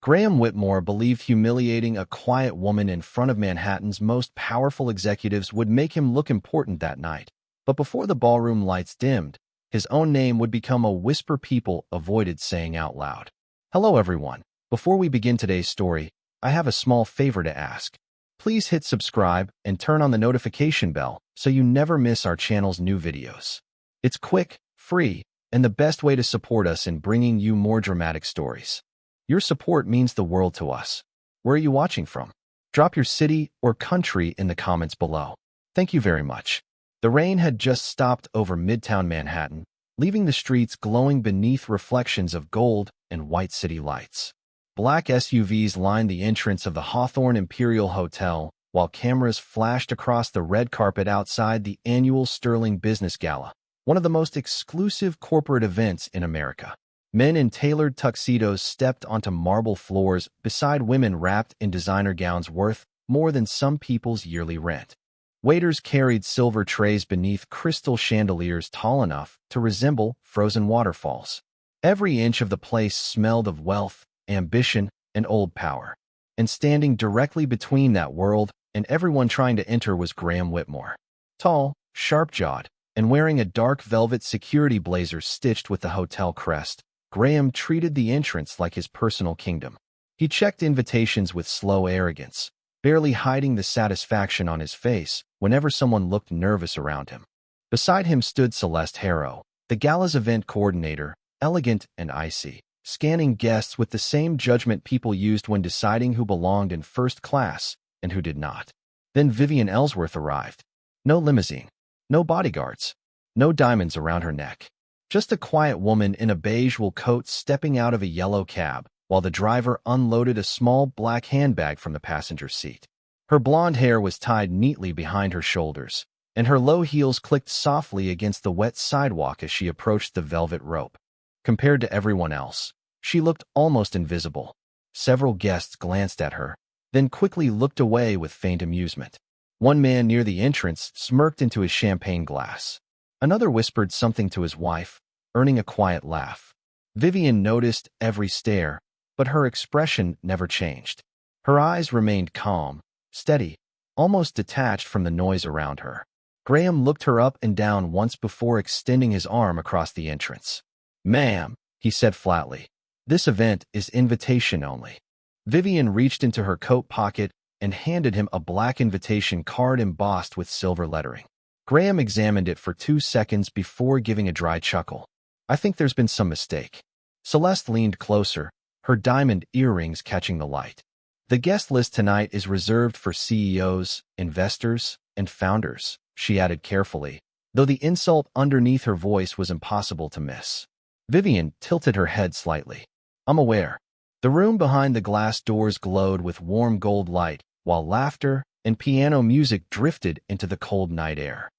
Graham Whitmore believed humiliating a quiet woman in front of Manhattan's most powerful executives would make him look important that night. But before the ballroom lights dimmed, his own name would become a whisper people avoided saying out loud. Hello, everyone. Before we begin today's story, I have a small favor to ask. Please hit subscribe and turn on the notification bell so you never miss our channel's new videos. It's quick, free, and the best way to support us in bringing you more dramatic stories. Your support means the world to us. Where are you watching from? Drop your city or country in the comments below. Thank you very much. The rain had just stopped over Midtown Manhattan, leaving the streets glowing beneath reflections of gold and white city lights. Black SUVs lined the entrance of the Hawthorne Imperial Hotel, while cameras flashed across the red carpet outside the annual Sterling Business Gala, one of the most exclusive corporate events in America. Men in tailored tuxedos stepped onto marble floors beside women wrapped in designer gowns worth more than some people's yearly rent. Waiters carried silver trays beneath crystal chandeliers tall enough to resemble frozen waterfalls. Every inch of the place smelled of wealth, ambition, and old power. And standing directly between that world and everyone trying to enter was Graham Whitmore. Tall, sharp-jawed, and wearing a dark velvet security blazer stitched with the hotel crest, Graham treated the entrance like his personal kingdom. He checked invitations with slow arrogance, barely hiding the satisfaction on his face whenever someone looked nervous around him. Beside him stood Celeste Harrow, the gala's event coordinator, elegant and icy, scanning guests with the same judgment people used when deciding who belonged in first class and who did not. Then Vivian Ellsworth arrived. No limousine, no bodyguards, no diamonds around her neck. Just a quiet woman in a beige wool coat stepping out of a yellow cab, while the driver unloaded a small black handbag from the passenger seat. Her blonde hair was tied neatly behind her shoulders, and her low heels clicked softly against the wet sidewalk as she approached the velvet rope. Compared to everyone else, she looked almost invisible. Several guests glanced at her, then quickly looked away with faint amusement. One man near the entrance smirked into his champagne glass. Another whispered something to his wife, earning a quiet laugh. Vivian noticed every stare, but her expression never changed. Her eyes remained calm, steady, almost detached from the noise around her. Graham looked her up and down once before extending his arm across the entrance. "Ma'am," he said flatly, "this event is invitation only." Vivian reached into her coat pocket and handed him a black invitation card embossed with silver lettering. Graham examined it for 2 seconds before giving a dry chuckle. "I think there's been some mistake." Celeste leaned closer, her diamond earrings catching the light. "The guest list tonight is reserved for CEOs, investors, and founders," she added carefully, though the insult underneath her voice was impossible to miss. Vivian tilted her head slightly. "I'm aware." The room behind the glass doors glowed with warm gold light, while laughter and piano music drifted into the cold night air.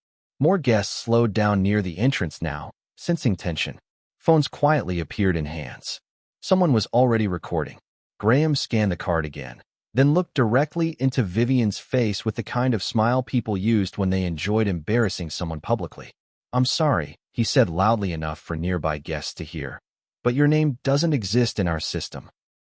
More guests slowed down near the entrance now, sensing tension. Phones quietly appeared in hands. Someone was already recording. Graham scanned the card again, then looked directly into Vivian's face with the kind of smile people used when they enjoyed embarrassing someone publicly. "I'm sorry," he said loudly enough for nearby guests to hear, "but your name doesn't exist in our system."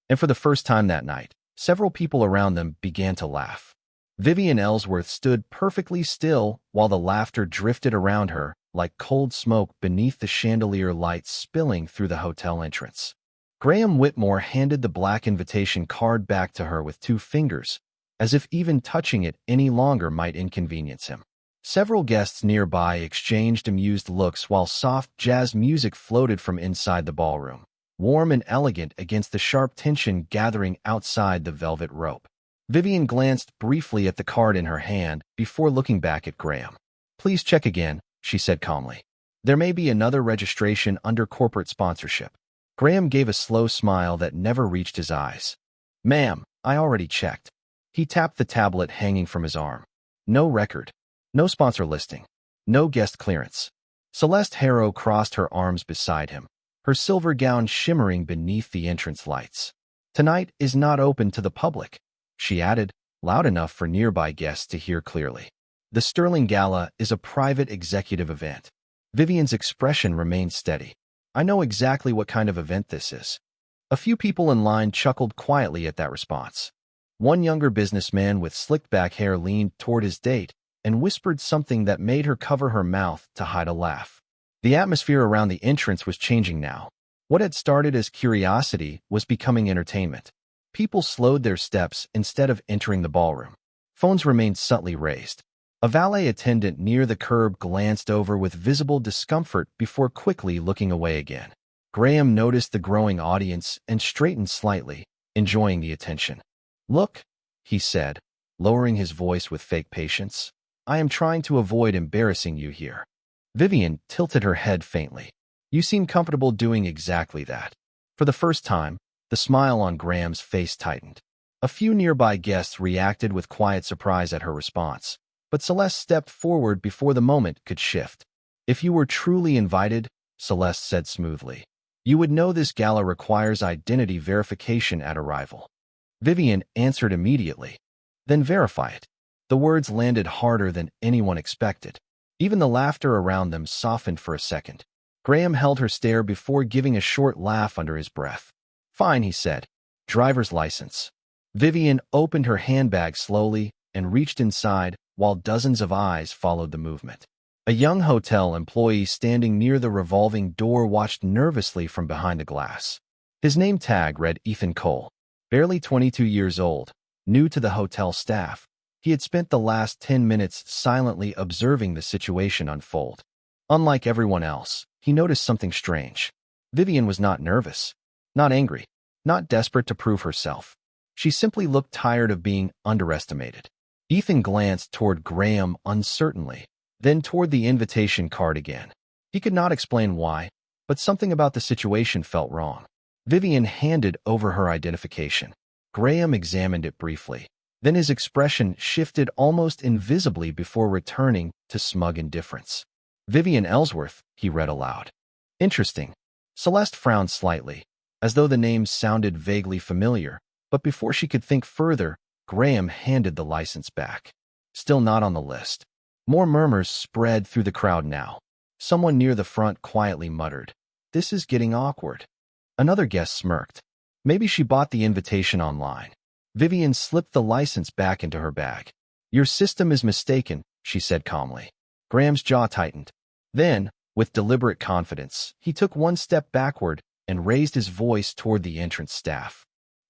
And for the first time that night, several people around them began to laugh. Vivian Ellsworth stood perfectly still while the laughter drifted around her like cold smoke beneath the chandelier lights spilling through the hotel entrance. Graham Whitmore handed the black invitation card back to her with 2 fingers, as if even touching it any longer might inconvenience him. Several guests nearby exchanged amused looks while soft jazz music floated from inside the ballroom, warm and elegant against the sharp tension gathering outside the velvet rope. Vivian glanced briefly at the card in her hand before looking back at Graham. "Please check again," she said calmly. "There may be another registration under corporate sponsorship." Graham gave a slow smile that never reached his eyes. "Ma'am, I already checked." He tapped the tablet hanging from his arm. "No record. No sponsor listing. No guest clearance." Celeste Harrow crossed her arms beside him, her silver gown shimmering beneath the entrance lights. "Tonight is not open to the public," she added, loud enough for nearby guests to hear clearly. "The Sterling Gala is a private executive event." Vivian's expression remained steady. "I know exactly what kind of event this is." A few people in line chuckled quietly at that response. One younger businessman with slicked-back hair leaned toward his date and whispered something that made her cover her mouth to hide a laugh. The atmosphere around the entrance was changing now. What had started as curiosity was becoming entertainment. People slowed their steps instead of entering the ballroom. Phones remained subtly raised. A valet attendant near the curb glanced over with visible discomfort before quickly looking away again. Graham noticed the growing audience and straightened slightly, enjoying the attention. "Look," he said, lowering his voice with fake patience. "I am trying to avoid embarrassing you here." Vivian tilted her head faintly. "You seem comfortable doing exactly that." For the first time, the smile on Graham's face tightened. A few nearby guests reacted with quiet surprise at her response, but Celeste stepped forward before the moment could shift. "If you were truly invited," Celeste said smoothly, "you would know this gala requires identity verification at arrival." Vivian answered immediately. "Then verify it." The words landed harder than anyone expected. Even the laughter around them softened for a second. Graham held her stare before giving a short laugh under his breath. "Fine," he said. "Driver's license." Vivian opened her handbag slowly and reached inside while dozens of eyes followed the movement. A young hotel employee standing near the revolving door watched nervously from behind the glass. His name tag read Ethan Cole. Barely 22 years old, new to the hotel staff, he had spent the last 10 minutes silently observing the situation unfold. Unlike everyone else, he noticed something strange. Vivian was not nervous, not angry, not desperate to prove herself. She simply looked tired of being underestimated. Ethan glanced toward Graham uncertainly, then toward the invitation card again. He could not explain why, but something about the situation felt wrong. Vivian handed over her identification. Graham examined it briefly. Then his expression shifted almost invisibly before returning to smug indifference. "Vivian Ellsworth," he read aloud. "Interesting." Celeste frowned slightly, as though the name sounded vaguely familiar, but before she could think further, Graham handed the license back. "Still not on the list." More murmurs spread through the crowd now. Someone near the front quietly muttered, "This is getting awkward." Another guest smirked. Maybe she bought the invitation online. Vivian slipped the license back into her bag. "Your system is mistaken," she said calmly. Graham's jaw tightened. Then, with deliberate confidence, he took one step backward and raised his voice toward the entrance staff.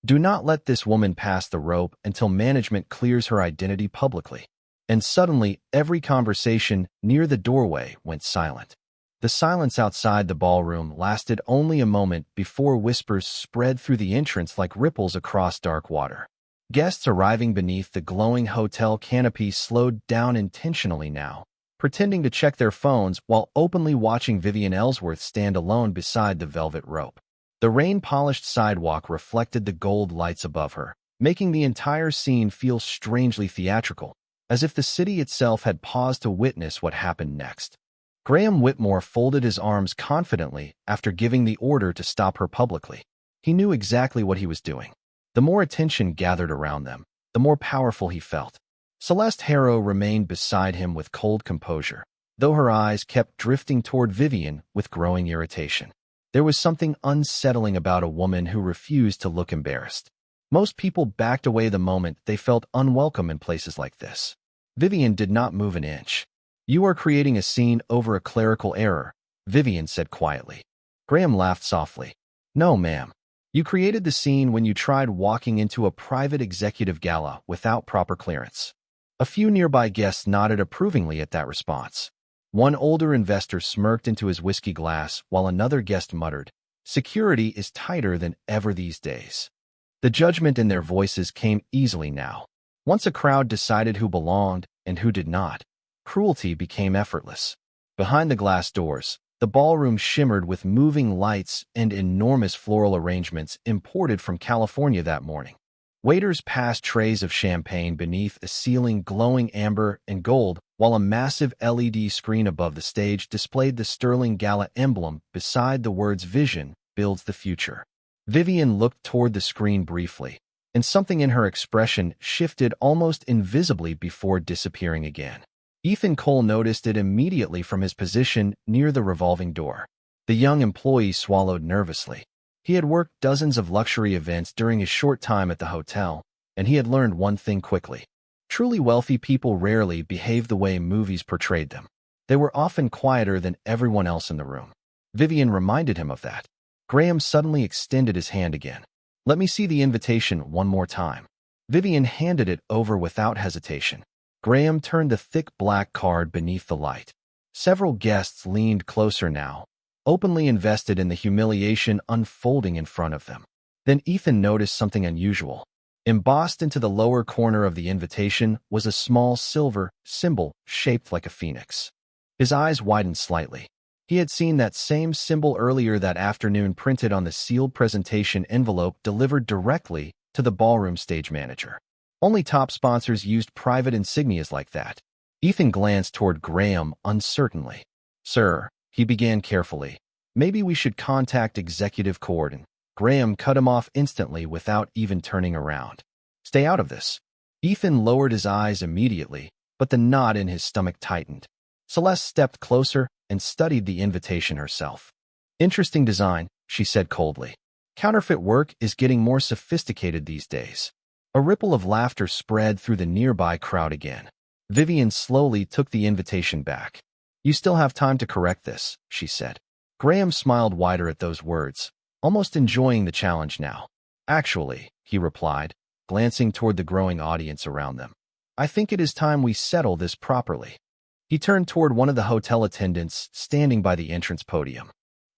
"Do not let this woman pass the rope until management clears her identity publicly." And suddenly, every conversation near the doorway went silent. The silence outside the ballroom lasted only a moment before whispers spread through the entrance like ripples across dark water. Guests arriving beneath the glowing hotel canopy slowed down intentionally now, pretending to check their phones while openly watching Vivian Ellsworth stand alone beside the velvet rope. The rain-polished sidewalk reflected the gold lights above her, making the entire scene feel strangely theatrical, as if the city itself had paused to witness what happened next. Graham Whitmore folded his arms confidently after giving the order to stop her publicly. He knew exactly what he was doing. The more attention gathered around them, the more powerful he felt. Celeste Harrow remained beside him with cold composure, though her eyes kept drifting toward Vivian with growing irritation. There was something unsettling about a woman who refused to look embarrassed. Most people backed away the moment they felt unwelcome in places like this. Vivian did not move an inch. "You are creating a scene over a clerical error," Vivian said quietly. Graham laughed softly. "No, ma'am. You created the scene when you tried walking into a private executive gala without proper clearance." A few nearby guests nodded approvingly at that response. One older investor smirked into his whiskey glass while another guest muttered, "Security is tighter than ever these days." The judgment in their voices came easily now. Once a crowd decided who belonged and who did not, cruelty became effortless. Behind the glass doors, the ballroom shimmered with moving lights and enormous floral arrangements imported from California that morning. Waiters passed trays of champagne beneath a ceiling glowing amber and gold, while a massive LED screen above the stage displayed the sterling Gala emblem beside the words "Vision builds the future." Vivian looked toward the screen briefly, and something in her expression shifted almost invisibly before disappearing again. Ethan Cole noticed it immediately from his position near the revolving door. The young employee swallowed nervously. He had worked dozens of luxury events during his short time at the hotel, and he had learned one thing quickly. Truly wealthy people rarely behaved the way movies portrayed them. They were often quieter than everyone else in the room. Vivian reminded him of that. Graham suddenly extended his hand again. "Let me see the invitation one more time." Vivian handed it over without hesitation. Graham turned the thick black card beneath the light. Several guests leaned closer now, openly invested in the humiliation unfolding in front of them. Then Ethan noticed something unusual. Embossed into the lower corner of the invitation was a small silver symbol shaped like a phoenix. His eyes widened slightly. He had seen that same symbol earlier that afternoon printed on the sealed presentation envelope delivered directly to the ballroom stage manager. Only top sponsors used private insignias like that. Ethan glanced toward Graham uncertainly. "Sir," he began carefully, "maybe we should contact executive coordination." Graham cut him off instantly without even turning around. "Stay out of this." Ethan lowered his eyes immediately, but the knot in his stomach tightened. Celeste stepped closer and studied the invitation herself. "Interesting design," she said coldly. "Counterfeit work is getting more sophisticated these days." A ripple of laughter spread through the nearby crowd again. Vivian slowly took the invitation back. "You still have time to correct this," she said. Graham smiled wider at those words, almost enjoying the challenge now. "Actually," he replied, glancing toward the growing audience around them, "I think it is time we settle this properly." He turned toward one of the hotel attendants standing by the entrance podium.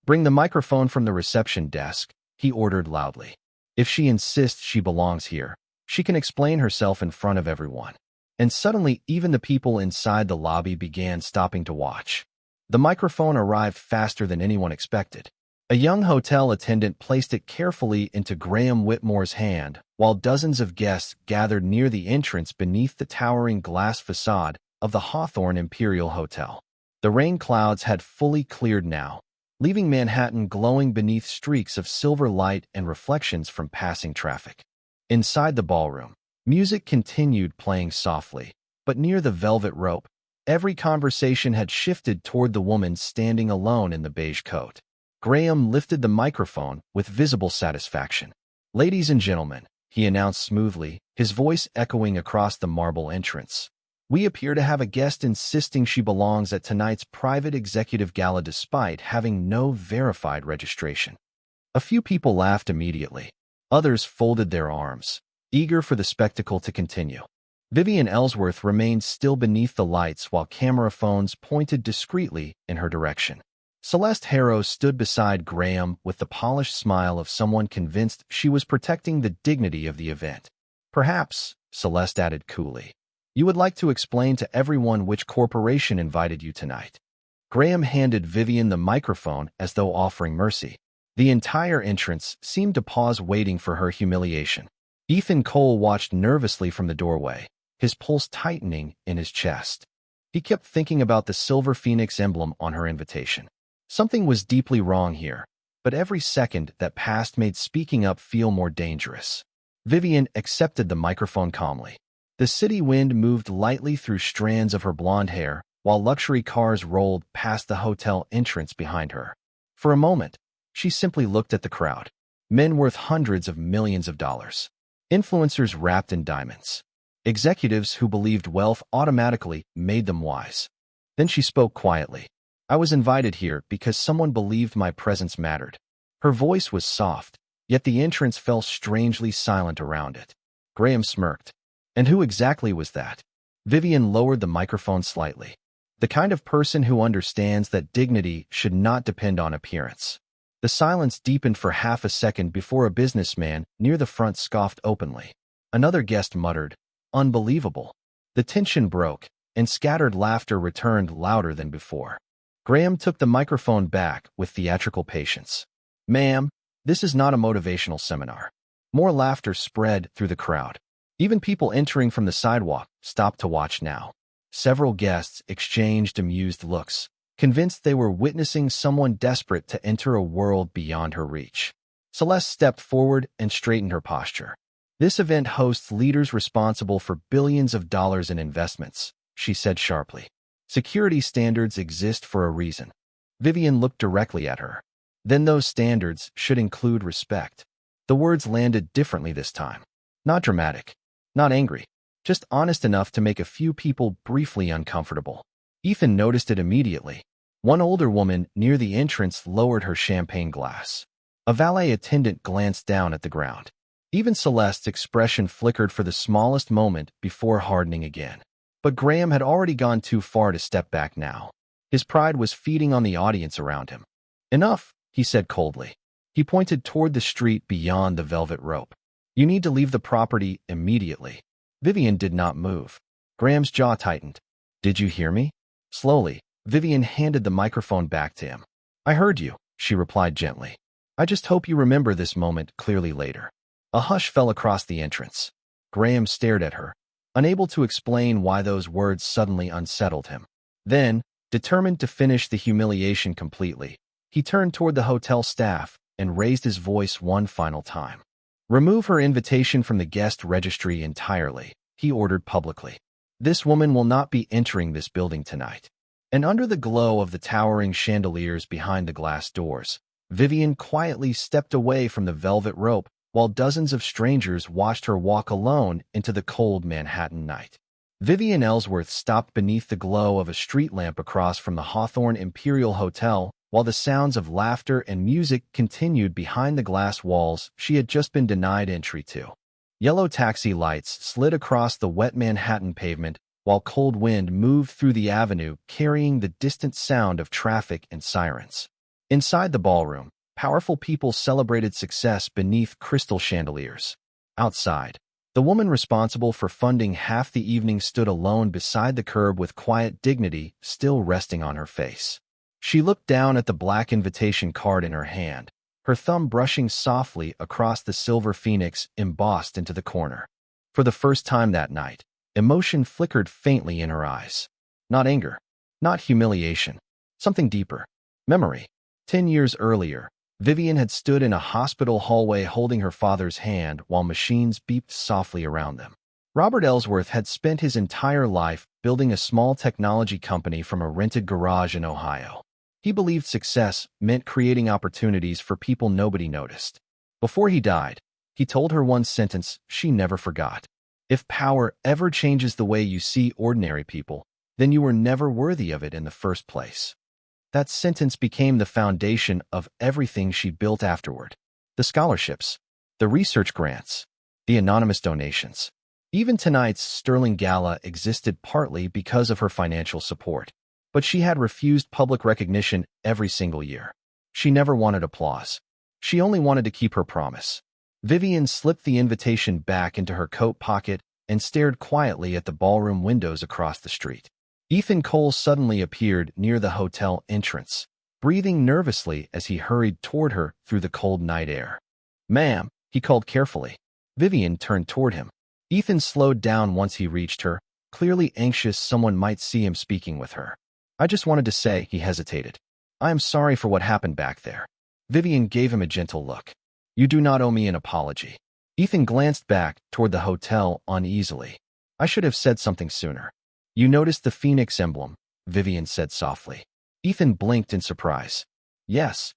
"Bring the microphone from the reception desk," he ordered loudly. "If she insists she belongs here, she can explain herself in front of everyone." And suddenly, even the people inside the lobby began stopping to watch. The microphone arrived faster than anyone expected. A young hotel attendant placed it carefully into Graham Whitmore's hand, while dozens of guests gathered near the entrance beneath the towering glass facade of the Hawthorne Imperial Hotel. The rain clouds had fully cleared now, leaving Manhattan glowing beneath streaks of silver light and reflections from passing traffic. Inside the ballroom, music continued playing softly, but near the velvet rope, every conversation had shifted toward the woman standing alone in the beige coat. Graham lifted the microphone with visible satisfaction. "Ladies and gentlemen," he announced smoothly, his voice echoing across the marble entrance, "we appear to have a guest insisting she belongs at tonight's private executive gala despite having no verified registration." A few people laughed immediately. Others folded their arms, eager for the spectacle to continue. Vivian Ellsworth remained still beneath the lights while camera phones pointed discreetly in her direction. Celeste Harrow stood beside Graham with the polished smile of someone convinced she was protecting the dignity of the event. "Perhaps," Celeste added coolly, "you would like to explain to everyone which corporation invited you tonight." Graham handed Vivian the microphone as though offering mercy. The entire entrance seemed to pause waiting for her humiliation. Ethan Cole watched nervously from the doorway, his pulse tightening in his chest. He kept thinking about the silver phoenix emblem on her invitation. Something was deeply wrong here, but every second that passed made speaking up feel more dangerous. Vivian accepted the microphone calmly. The city wind moved lightly through strands of her blonde hair, while luxury cars rolled past the hotel entrance behind her. For a moment, she simply looked at the crowd. Men worth hundreds of millions of dollars. Influencers wrapped in diamonds. Executives who believed wealth automatically made them wise. Then she spoke quietly. "I was invited here because someone believed my presence mattered." Her voice was soft, yet the entrance fell strangely silent around it. Graham smirked. "And who exactly was that?" Vivian lowered the microphone slightly. "The kind of person who understands that dignity should not depend on appearance." The silence deepened for half a second before a businessman near the front scoffed openly. Another guest muttered, "Unbelievable." The tension broke, and scattered laughter returned louder than before. Graham took the microphone back with theatrical patience. "Ma'am, this is not a motivational seminar." More laughter spread through the crowd. Even people entering from the sidewalk stopped to watch now. Several guests exchanged amused looks, convinced they were witnessing someone desperate to enter a world beyond her reach. Celeste stepped forward and straightened her posture. "This event hosts leaders responsible for billions of dollars in investments," she said sharply. "Security standards exist for a reason." Vivian looked directly at her. then those standards should include respect. The words landed differently this time. Not dramatic, not angry, just honest enough to make a few people briefly uncomfortable. Ethan noticed it immediately. One older woman near the entrance lowered her champagne glass. A valet attendant glanced down at the ground. Even Celeste's expression flickered for the smallest moment before hardening again. But Graham had already gone too far to step back now. His pride was feeding on the audience around him. "Enough," he said coldly. He pointed toward the street beyond the velvet rope. "You need to leave the property immediately." Vivian did not move. Graham's jaw tightened. "Did you hear me?" Slowly, Vivian handed the microphone back to him. "I heard you," she replied gently. "I just hope you remember this moment clearly later." A hush fell across the entrance. Graham stared at her, unable to explain why those words suddenly unsettled him. Then, determined to finish the humiliation completely, he turned toward the hotel staff and raised his voice one final time. "Remove her invitation from the guest registry entirely," he ordered publicly. "This woman will not be entering this building tonight." And under the glow of the towering chandeliers behind the glass doors, Vivian quietly stepped away from the velvet rope while dozens of strangers watched her walk alone into the cold Manhattan night. Vivian Ellsworth stopped beneath the glow of a street lamp across from the Hawthorne Imperial Hotel while the sounds of laughter and music continued behind the glass walls she had just been denied entry to. Yellow taxi lights slid across the wet Manhattan pavement while cold wind moved through the avenue carrying the distant sound of traffic and sirens. Inside the ballroom, powerful people celebrated success beneath crystal chandeliers. Outside, the woman responsible for funding half the evening stood alone beside the curb with quiet dignity still resting on her face. She looked down at the black invitation card in her hand, her thumb brushing softly across the silver phoenix embossed into the corner. For the first time that night, emotion flickered faintly in her eyes. Not anger, not humiliation, something deeper. Memory. 10 years earlier, Vivian had stood in a hospital hallway holding her father's hand while machines beeped softly around them. Robert Ellsworth had spent his entire life building a small technology company from a rented garage in Ohio. He believed success meant creating opportunities for people nobody noticed. Before he died, he told her one sentence she never forgot. "If power ever changes the way you see ordinary people, then you were never worthy of it in the first place." That sentence became the foundation of everything she built afterward. The scholarships, the research grants, the anonymous donations. Even tonight's sterling gala existed partly because of her financial support. But she had refused public recognition every single year. She never wanted applause. She only wanted to keep her promise. Vivian slipped the invitation back into her coat pocket and stared quietly at the ballroom windows across the street. Ethan Cole suddenly appeared near the hotel entrance, breathing nervously as he hurried toward her through the cold night air. "Ma'am," he called carefully. Vivian turned toward him. Ethan slowed down once he reached her, clearly anxious someone might see him speaking with her. "I just wanted to say," he hesitated. "I am sorry for what happened back there." Vivian gave him a gentle look. "You do not owe me an apology." Ethan glanced back toward the hotel uneasily. "I should have said something sooner." "You noticed the phoenix emblem," Vivian said softly. Ethan blinked in surprise. "Yes."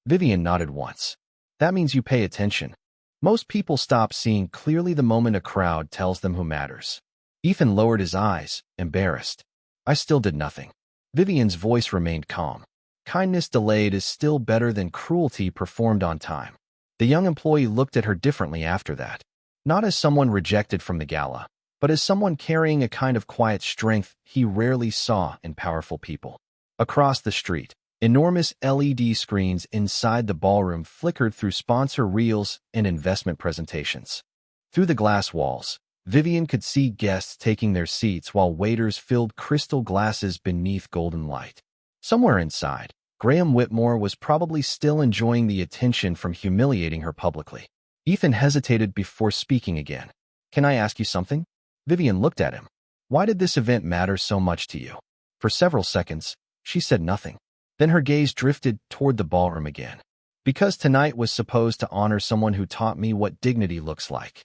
Vivian nodded once. "That means you pay attention. Most people stop seeing clearly the moment a crowd tells them who matters." Ethan lowered his eyes, embarrassed. "I still did nothing." Vivian's voice remained calm. "Kindness delayed is still better than cruelty performed on time." The young employee looked at her differently after that. Not as someone rejected from the gala, but as someone carrying a kind of quiet strength he rarely saw in powerful people. Across the street, enormous LED screens inside the ballroom flickered through sponsor reels and investment presentations. Through the glass walls, Vivian could see guests taking their seats while waiters filled crystal glasses beneath golden light. Somewhere inside, Graham Whitmore was probably still enjoying the attention from humiliating her publicly. Ethan hesitated before speaking again. "Can I ask you something?" Vivian looked at him. "Why did this event matter so much to you?" For several seconds, she said nothing. Then her gaze drifted toward the ballroom again. "Because tonight was supposed to honor someone who taught me what dignity looks like."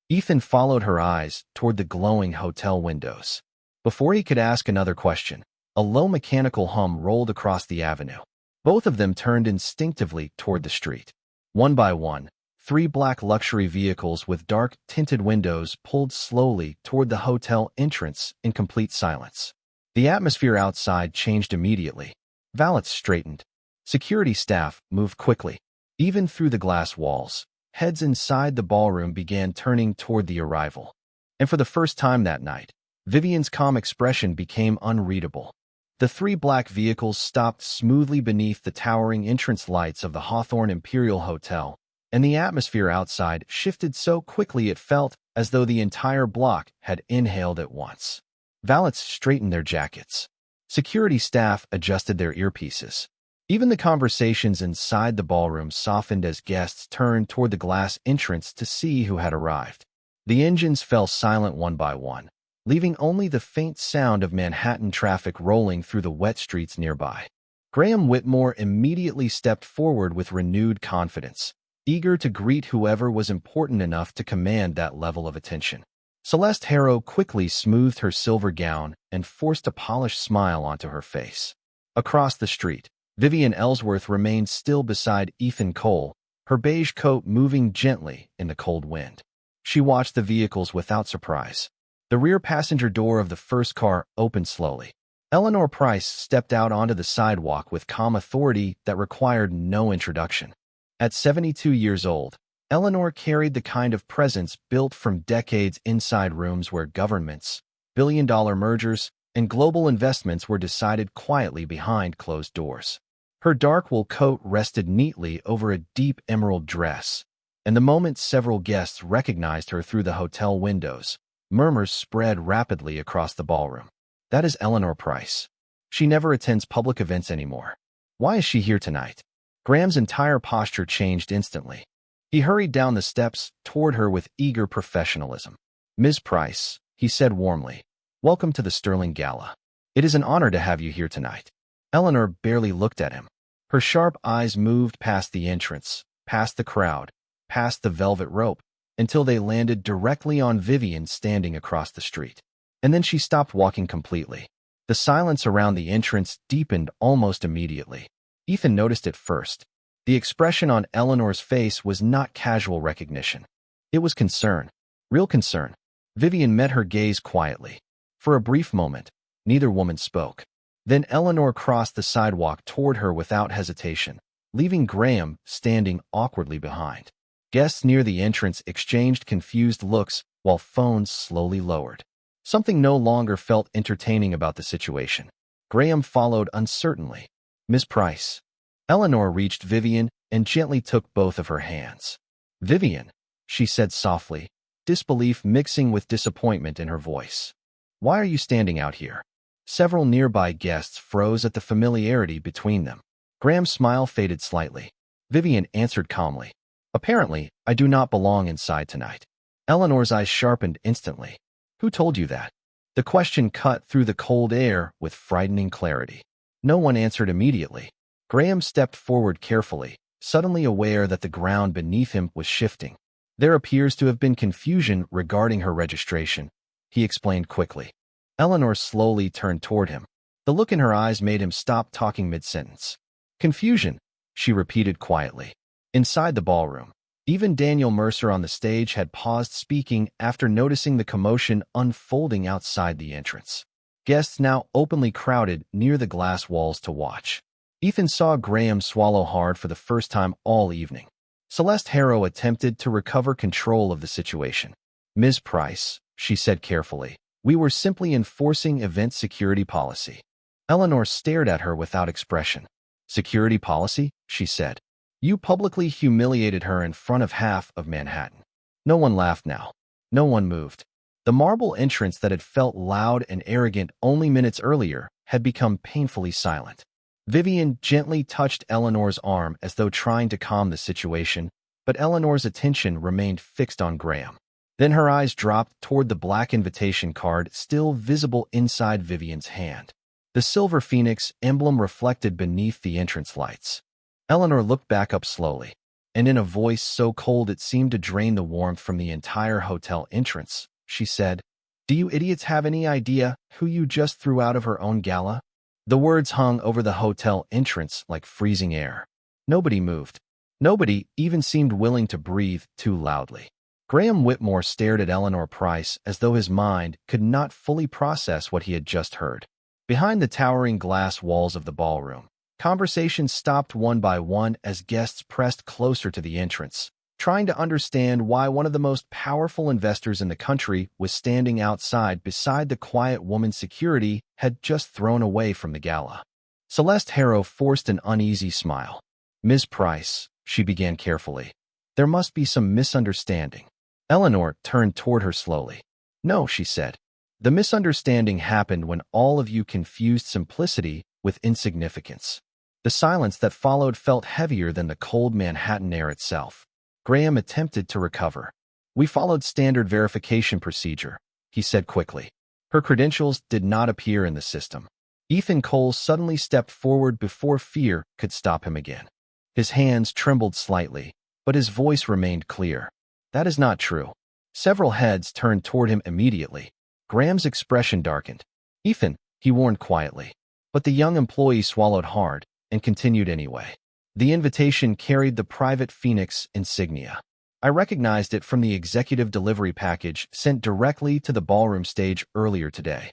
Ethan followed her eyes toward the glowing hotel windows. Before he could ask another question, a low mechanical hum rolled across the avenue. Both of them turned instinctively toward the street. One by one, three black luxury vehicles with dark, tinted windows pulled slowly toward the hotel entrance in complete silence. The atmosphere outside changed immediately. Valets straightened. Security staff moved quickly. Even through the glass walls, heads inside the ballroom began turning toward the arrival. And for the first time that night, Vivian's calm expression became unreadable. The three black vehicles stopped smoothly beneath the towering entrance lights of the Hawthorne Imperial Hotel, and the atmosphere outside shifted so quickly it felt as though the entire block had inhaled at once. Valets straightened their jackets. Security staff adjusted their earpieces. Even the conversations inside the ballroom softened as guests turned toward the glass entrance to see who had arrived. The engines fell silent one by one, leaving only the faint sound of Manhattan traffic rolling through the wet streets nearby. Graham Whitmore immediately stepped forward with renewed confidence, eager to greet whoever was important enough to command that level of attention. Celeste Harrow quickly smoothed her silver gown and forced a polished smile onto her face. Across the street, Vivian Ellsworth remained still beside Ethan Cole, her beige coat moving gently in the cold wind. She watched the vehicles without surprise. The rear passenger door of the first car opened slowly. Eleanor Price stepped out onto the sidewalk with calm authority that required no introduction. At 72 years old, Eleanor carried the kind of presence built from decades inside rooms where governments, billion-dollar mergers, and global investments were decided quietly behind closed doors. Her dark wool coat rested neatly over a deep emerald dress, and the moment several guests recognized her through the hotel windows, murmurs spread rapidly across the ballroom. That is Eleanor Price. She never attends public events anymore. Why is she here tonight? Graham's entire posture changed instantly. He hurried down the steps toward her with eager professionalism. "Ms. Price," he said warmly, "welcome to the Sterling Gala. It is an honor to have you here tonight." Eleanor barely looked at him. Her sharp eyes moved past the entrance, past the crowd, past the velvet rope, until they landed directly on Vivian standing across the street. And then she stopped walking completely. The silence around the entrance deepened almost immediately. Ethan noticed it first. The expression on Eleanor's face was not casual recognition. It was concern. Real concern. Vivian met her gaze quietly. For a brief moment, neither woman spoke. Then Eleanor crossed the sidewalk toward her without hesitation, leaving Graham standing awkwardly behind. Guests near the entrance exchanged confused looks while phones slowly lowered. Something no longer felt entertaining about the situation. Graham followed uncertainly. "Miss Price." Eleanor reached Vivian and gently took both of her hands. "Vivian," she said softly, disbelief mixing with disappointment in her voice. "Why are you standing out here?" Several nearby guests froze at the familiarity between them. Graham's smile faded slightly. Vivian answered calmly, "Apparently, I do not belong inside tonight." Eleanor's eyes sharpened instantly. "Who told you that?" The question cut through the cold air with frightening clarity. No one answered immediately. Graham stepped forward carefully, suddenly aware that the ground beneath him was shifting. "There appears to have been confusion regarding her registration," he explained quickly. Eleanor slowly turned toward him. The look in her eyes made him stop talking mid-sentence. "Confusion," she repeated quietly. Inside the ballroom, even Daniel Mercer on the stage had paused speaking after noticing the commotion unfolding outside the entrance. Guests now openly crowded near the glass walls to watch. Ethan saw Graham swallow hard for the first time all evening. Celeste Harrow attempted to recover control of the situation. "Ms. Price," she said carefully, "we were simply enforcing event security policy." Eleanor stared at her without expression. "Security policy?" she said. "You publicly humiliated her in front of half of Manhattan." No one laughed now. No one moved. The marble entrance that had felt loud and arrogant only minutes earlier had become painfully silent. Vivian gently touched Eleanor's arm as though trying to calm the situation, but Eleanor's attention remained fixed on Graham. Then her eyes dropped toward the black invitation card still visible inside Vivian's hand. The silver phoenix emblem reflected beneath the entrance lights. Eleanor looked back up slowly, and in a voice so cold it seemed to drain the warmth from the entire hotel entrance, she said, "Do you idiots have any idea who you just threw out of her own gala?" The words hung over the hotel entrance like freezing air. Nobody moved. Nobody even seemed willing to breathe too loudly. Graham Whitmore stared at Eleanor Price as though his mind could not fully process what he had just heard. Behind the towering glass walls of the ballroom, conversations stopped one by one as guests pressed closer to the entrance, trying to understand why one of the most powerful investors in the country was standing outside beside the quiet woman security had just thrown away from the gala. Celeste Harrow forced an uneasy smile. "Ms. Price," she began carefully, "there must be some misunderstanding." Eleanor turned toward her slowly. "No," she said. "The misunderstanding happened when all of you confused simplicity with insignificance." The silence that followed felt heavier than the cold Manhattan air itself. Graham attempted to recover. "We followed standard verification procedure," he said quickly. "Her credentials did not appear in the system." Ethan Cole suddenly stepped forward before fear could stop him again. His hands trembled slightly, but his voice remained clear. "That is not true." Several heads turned toward him immediately. Graham's expression darkened. "Ethan," he warned quietly. But the young employee swallowed hard and continued anyway. "The invitation carried the private Phoenix insignia. I recognized it from the executive delivery package sent directly to the ballroom stage earlier today."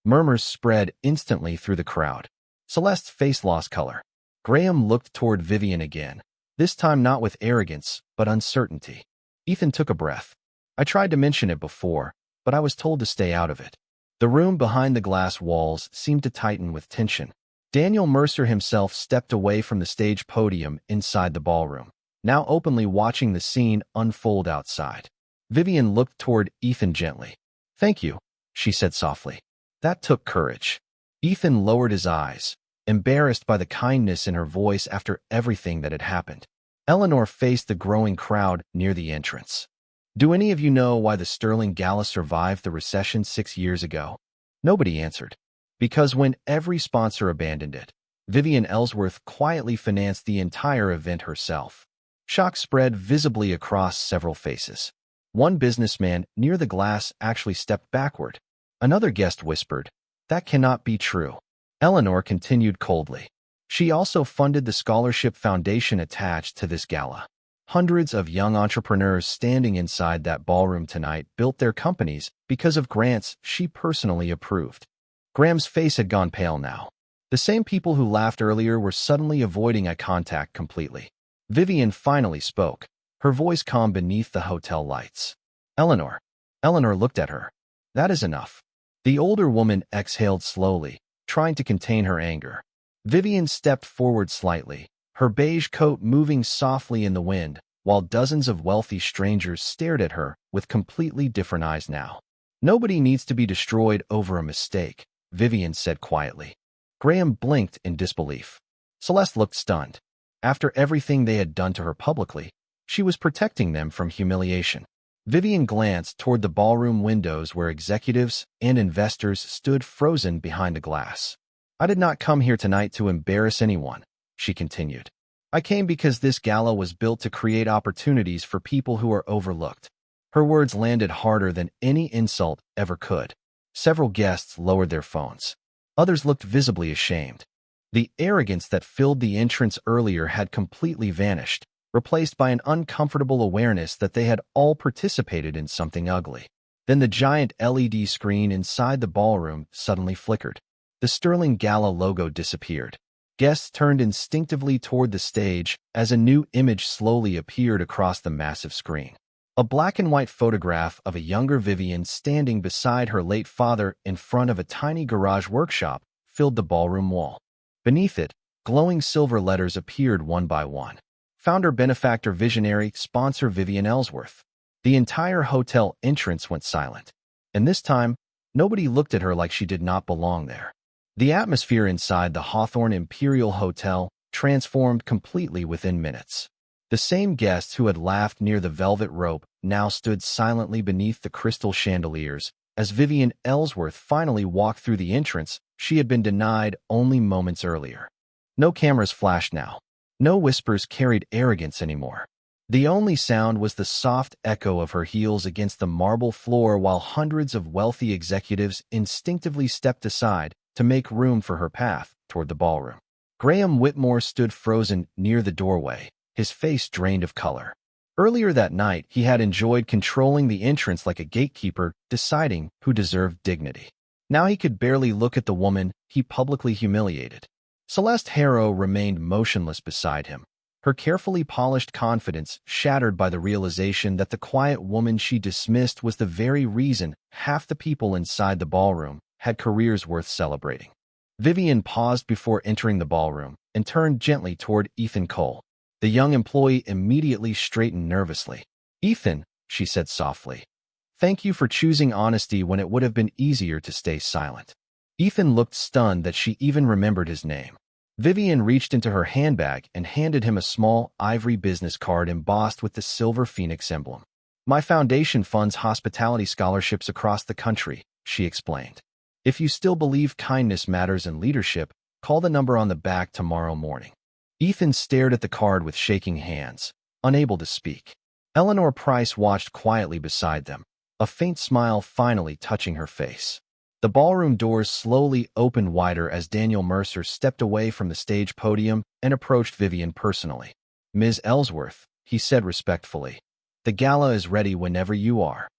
Murmurs spread instantly through the crowd. Celeste's face lost color. Graham looked toward Vivian again, this time not with arrogance, but uncertainty. Ethan took a breath. "I tried to mention it before, but I was told to stay out of it." The room behind the glass walls seemed to tighten with tension. Daniel Mercer himself stepped away from the stage podium inside the ballroom, now openly watching the scene unfold outside. Vivian looked toward Ethan gently. "Thank you," she said softly. "That took courage." Ethan lowered his eyes, embarrassed by the kindness in her voice after everything that had happened. Eleanor faced the growing crowd near the entrance. "Do any of you know why the sterling Gala survived the recession 6 years ago?" Nobody answered. "Because when every sponsor abandoned it, Vivian Ellsworth quietly financed the entire event herself." Shock spread visibly across several faces. One businessman near the glass actually stepped backward. Another guest whispered, "That cannot be true." Eleanor continued coldly. "She also funded the scholarship foundation attached to this gala. Hundreds of young entrepreneurs standing inside that ballroom tonight built their companies because of grants she personally approved." Graham's face had gone pale now. The same people who laughed earlier were suddenly avoiding eye contact completely. Vivian finally spoke, her voice calm beneath the hotel lights. "Eleanor." Eleanor looked at her. "That is enough." The older woman exhaled slowly, trying to contain her anger. Vivian stepped forward slightly, her beige coat moving softly in the wind, while dozens of wealthy strangers stared at her with completely different eyes now. "Nobody needs to be destroyed over a mistake," Vivian said quietly. Graham blinked in disbelief. Celeste looked stunned. After everything they had done to her publicly, she was protecting them from humiliation. Vivian glanced toward the ballroom windows where executives and investors stood frozen behind a glass. "I did not come here tonight to embarrass anyone," she continued. "I came because this gala was built to create opportunities for people who are overlooked." Her words landed harder than any insult ever could. Several guests lowered their phones. Others looked visibly ashamed. The arrogance that filled the entrance earlier had completely vanished, replaced by an uncomfortable awareness that they had all participated in something ugly. Then the giant LED screen inside the ballroom suddenly flickered. The Sterling Gala logo disappeared. Guests turned instinctively toward the stage as a new image slowly appeared across the massive screen. A black and white photograph of a younger Vivian standing beside her late father in front of a tiny garage workshop filled the ballroom wall. Beneath it, glowing silver letters appeared one by one. Founder, benefactor, visionary, sponsor Vivian Ellsworth. The entire hotel entrance went silent. And this time, nobody looked at her like she did not belong there. The atmosphere inside the Hawthorne Imperial Hotel transformed completely within minutes. The same guests who had laughed near the velvet rope now stood silently beneath the crystal chandeliers as Vivian Ellsworth finally walked through the entrance she had been denied only moments earlier. No cameras flashed now. No whispers carried arrogance anymore. The only sound was the soft echo of her heels against the marble floor while hundreds of wealthy executives instinctively stepped aside to make room for her path toward the ballroom. Graham Whitmore stood frozen near the doorway, his face drained of color. Earlier that night, he had enjoyed controlling the entrance like a gatekeeper, deciding who deserved dignity. Now he could barely look at the woman he publicly humiliated. Celeste Harrow remained motionless beside him, her carefully polished confidence shattered by the realization that the quiet woman she dismissed was the very reason half the people inside the ballroom had careers worth celebrating. Vivian paused before entering the ballroom and turned gently toward Ethan Cole. The young employee immediately straightened nervously. "Ethan," she said softly, "thank you for choosing honesty when it would have been easier to stay silent." Ethan looked stunned that she even remembered his name. Vivian reached into her handbag and handed him a small ivory business card embossed with the silver phoenix emblem. "My foundation funds hospitality scholarships across the country," she explained. "If you still believe kindness matters in leadership, call the number on the back tomorrow morning." Ethan stared at the card with shaking hands, unable to speak. Eleanor Price watched quietly beside them, a faint smile finally touching her face. The ballroom doors slowly opened wider as Daniel Mercer stepped away from the stage podium and approached Vivian personally. "Ms. Ellsworth," he said respectfully, "the gala is ready whenever you are."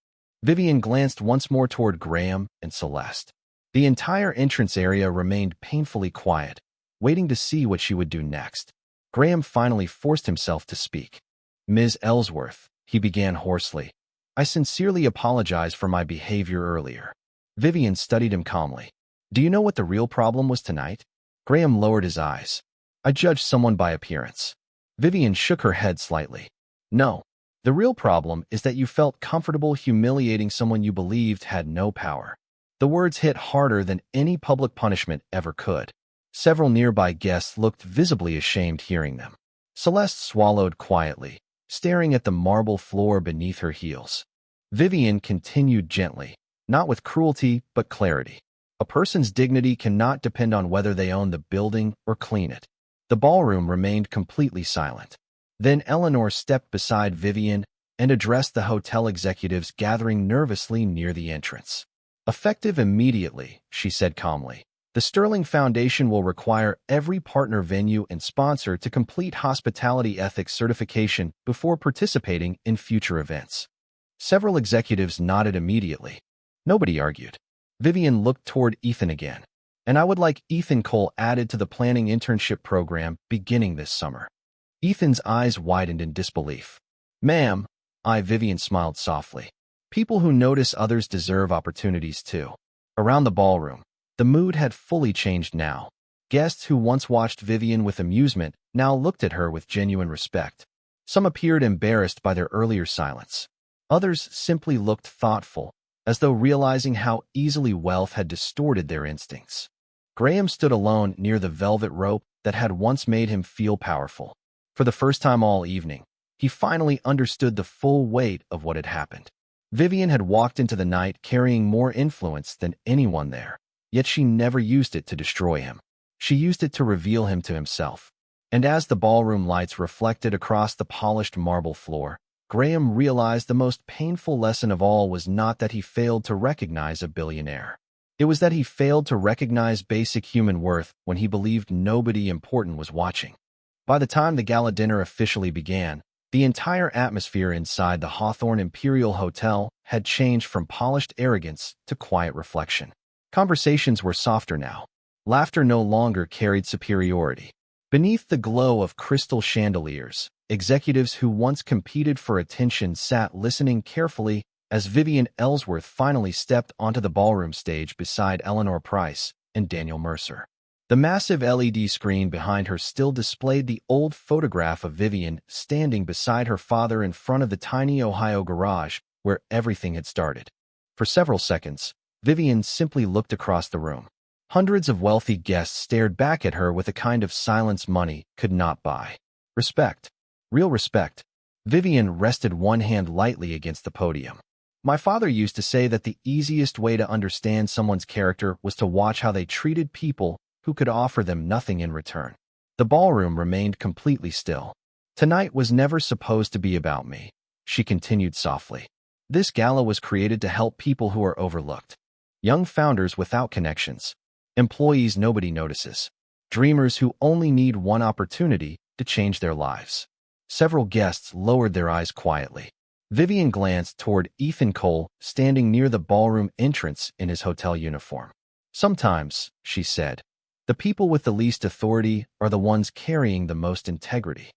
Vivian glanced once more toward Graham and Celeste. The entire entrance area remained painfully quiet, waiting to see what she would do next. Graham finally forced himself to speak. "Ms. Ellsworth," he began hoarsely, "I sincerely apologize for my behavior earlier." Vivian studied him calmly. "Do you know what the real problem was tonight?" Graham lowered his eyes. "I judged someone by appearance." Vivian shook her head slightly. "No. The real problem is that you felt comfortable humiliating someone you believed had no power." The words hit harder than any public punishment ever could. Several nearby guests looked visibly ashamed hearing them. Celeste swallowed quietly, staring at the marble floor beneath her heels. Vivian continued gently, not with cruelty but clarity. "A person's dignity cannot depend on whether they own the building or clean it." The ballroom remained completely silent. Then Eleanor stepped beside Vivian and addressed the hotel executives gathering nervously near the entrance. "Effective immediately," she said calmly, "the Sterling Foundation will require every partner venue and sponsor to complete hospitality ethics certification before participating in future events." Several executives nodded immediately. Nobody argued. Vivian looked toward Ethan again. "And I would like Ethan Cole added to the planning internship program beginning this summer." Ethan's eyes widened in disbelief. "Ma'am," Vivian smiled softly. "People who notice others deserve opportunities too." Around the ballroom, the mood had fully changed now. Guests who once watched Vivian with amusement now looked at her with genuine respect. Some appeared embarrassed by their earlier silence. Others simply looked thoughtful, as though realizing how easily wealth had distorted their instincts. Graham stood alone near the velvet rope that had once made him feel powerful. For the first time all evening, he finally understood the full weight of what had happened. Vivian had walked into the night carrying more influence than anyone there, yet she never used it to destroy him. She used it to reveal him to himself. And as the ballroom lights reflected across the polished marble floor, Graham realized the most painful lesson of all was not that he failed to recognize a billionaire. It was that he failed to recognize basic human worth when he believed nobody important was watching. By the time the gala dinner officially began, the entire atmosphere inside the Hawthorne Imperial Hotel had changed from polished arrogance to quiet reflection. Conversations were softer now. Laughter no longer carried superiority. Beneath the glow of crystal chandeliers, executives who once competed for attention sat listening carefully as Vivian Ellsworth finally stepped onto the ballroom stage beside Eleanor Price and Daniel Mercer. The massive LED screen behind her still displayed the old photograph of Vivian standing beside her father in front of the tiny Ohio garage where everything had started. For several seconds, Vivian simply looked across the room. Hundreds of wealthy guests stared back at her with a kind of silence money could not buy. Respect. Real respect. Vivian rested one hand lightly against the podium. "My father used to say that the easiest way to understand someone's character was to watch how they treated people who could offer them nothing in return." The ballroom remained completely still. "Tonight was never supposed to be about me," she continued softly. "This gala was created to help people who are overlooked. Young founders without connections. employees nobody notices, dreamers who only need one opportunity to change their lives. Several guests lowered their eyes quietly. Vivian glanced toward Ethan Cole, standing near the ballroom entrance in his hotel uniform. Sometimes, she said, the people with the least authority are the ones carrying the most integrity.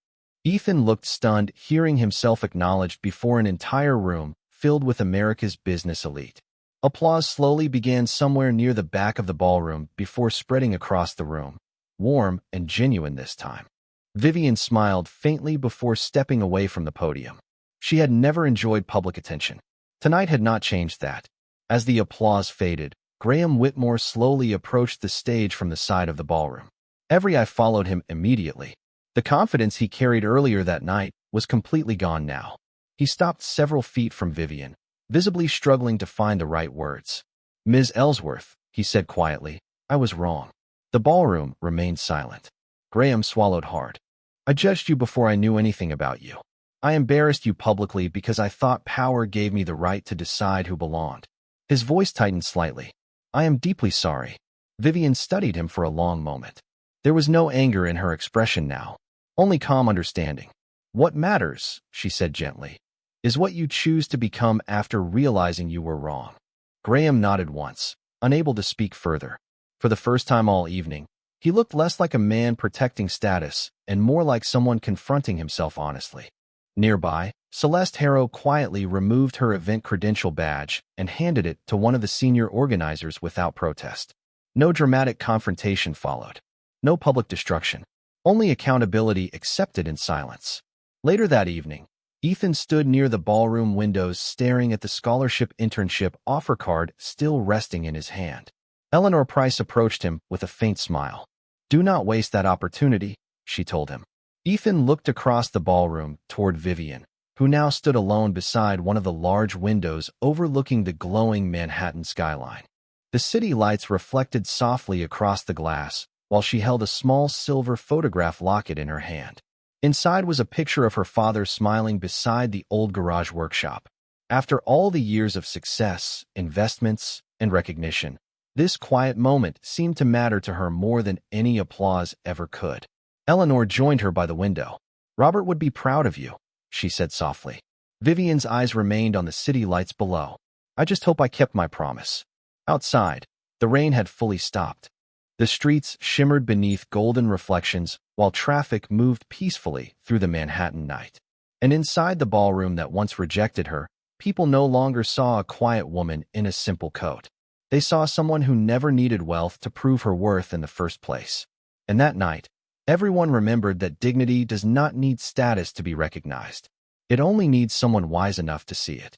Ethan looked stunned, hearing himself acknowledged before an entire room filled with America's business elite. Applause slowly began somewhere near the back of the ballroom before spreading across the room, warm and genuine this time. Vivian smiled faintly before stepping away from the podium. She had never enjoyed public attention. Tonight had not changed that. As the applause faded, Graham Whitmore slowly approached the stage from the side of the ballroom. Every eye followed him immediately. The confidence he carried earlier that night was completely gone now. He stopped several feet from Vivian, visibly struggling to find the right words. "Ms. Ellsworth," he said quietly, "I was wrong." The ballroom remained silent. Graham swallowed hard. "I judged you before I knew anything about you. I embarrassed you publicly because I thought power gave me the right to decide who belonged." His voice tightened slightly. "I am deeply sorry." Vivian studied him for a long moment. There was no anger in her expression now, only calm understanding. "What matters," she said gently, "is what you choose to become after realizing you were wrong." Graham nodded once, unable to speak further. For the first time all evening, he looked less like a man protecting status and more like someone confronting himself honestly. Nearby, Celeste Harrow quietly removed her event credential badge and handed it to one of the senior organizers without protest. No dramatic confrontation followed. No public destruction. Only accountability accepted in silence. Later that evening, Ethan stood near the ballroom windows staring at the scholarship internship offer card still resting in his hand. Eleanor Price approached him with a faint smile. "Do not waste that opportunity," she told him. Ethan looked across the ballroom toward Vivian, who now stood alone beside one of the large windows overlooking the glowing Manhattan skyline. The city lights reflected softly across the glass, while she held a small silver photograph locket in her hand. Inside was a picture of her father smiling beside the old garage workshop. After all the years of success, investments, and recognition, this quiet moment seemed to matter to her more than any applause ever could. Eleanor joined her by the window. "Robert would be proud of you," she said softly. Vivian's eyes remained on the city lights below. "I just hope I kept my promise." Outside, the rain had fully stopped. The streets shimmered beneath golden reflections while traffic moved peacefully through the Manhattan night. And inside the ballroom that once rejected her, people no longer saw a quiet woman in a simple coat. They saw someone who never needed wealth to prove her worth in the first place. And that night, everyone remembered that dignity does not need status to be recognized. It only needs someone wise enough to see it.